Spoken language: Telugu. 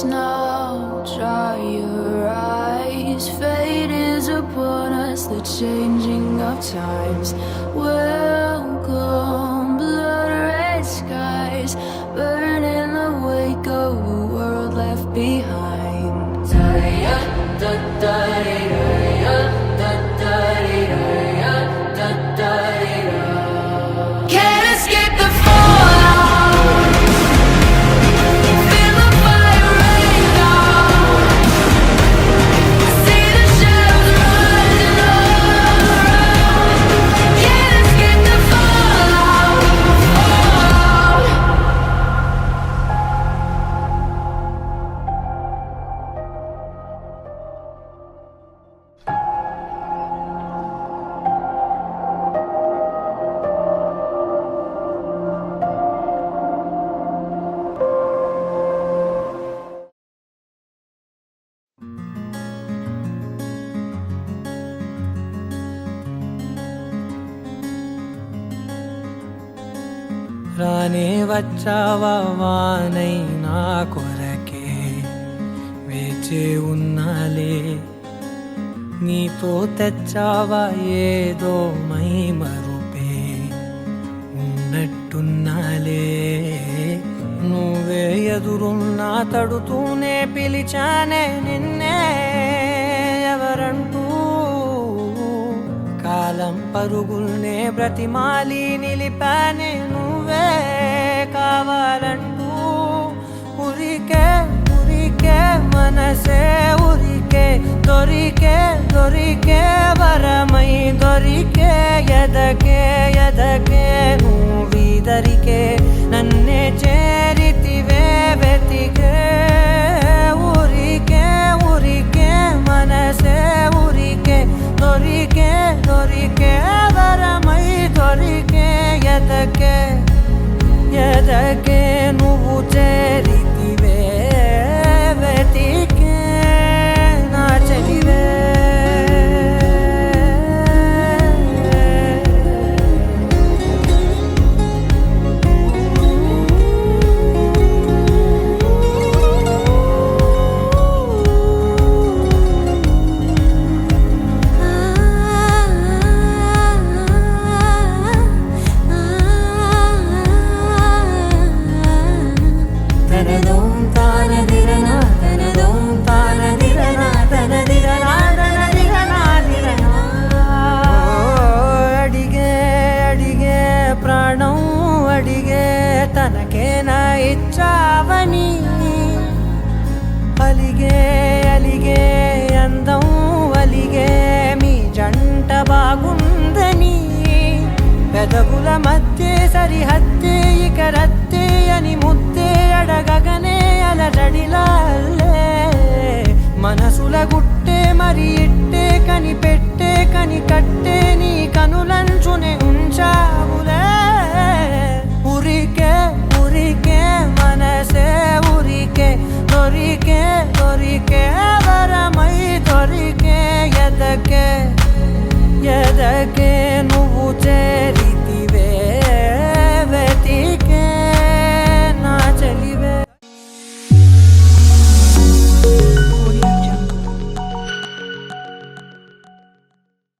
us now, dry your eyes. Fate is upon us, the changing of times. Welcome, blood red skies, burn in the wake of a world left behind. Can't escape the fallout. Feel the fire rain down. See the shadows rising all around. Can't escape the fallout. రానే వచ్చావా వానై నా కొరకే వేచే ఉన్నాలే, నీతో తెచ్చావా ఏదో మై మరుపే ఉన్నట్టున్నాలే. నువ్వే ఎదురున్నా తడుతూనే పిలిచానే నిన్నే ఎవరంటూ, కాలం పరుగుల్నే బ్రతిమాలి నిలిపానే నువ్వే కావాలంటూ. ఉరికే ఉరికే మనసే ఉరికే, దొరికే దొరికే వరమై దొరికే, ఎదకే ఎదకే నువ్వీదరికే నన్నే చేరితివే వెతికే. ఉరికే ఉరికే మనసే ఉరికే, దొరికే దొరికే వరమై దొరికే, ఎదకే ఎదకే నువ్వు చేరితివే వెతికే నా చెలివే. తనకేనా ఇచ్చావని అలిగే అలిగే అందం అలిగే మీ జంట బాగుందని, పెదవుల మధ్య సరిహద్దే ఇక రద్దే అని ముద్దే అడగగనే అలజడిలాల్లే. మనసుల గుట్టే మరి ఇట్టే కనిపెట్టే కని కట్టే నీ కనులంచునే ఉంచావులే. ఉరికే ఉరికే మనసే ఉరికే, దొరికే దొరికే వరమై దొరికే, ఎదకే ఎదకే నువ్వు చే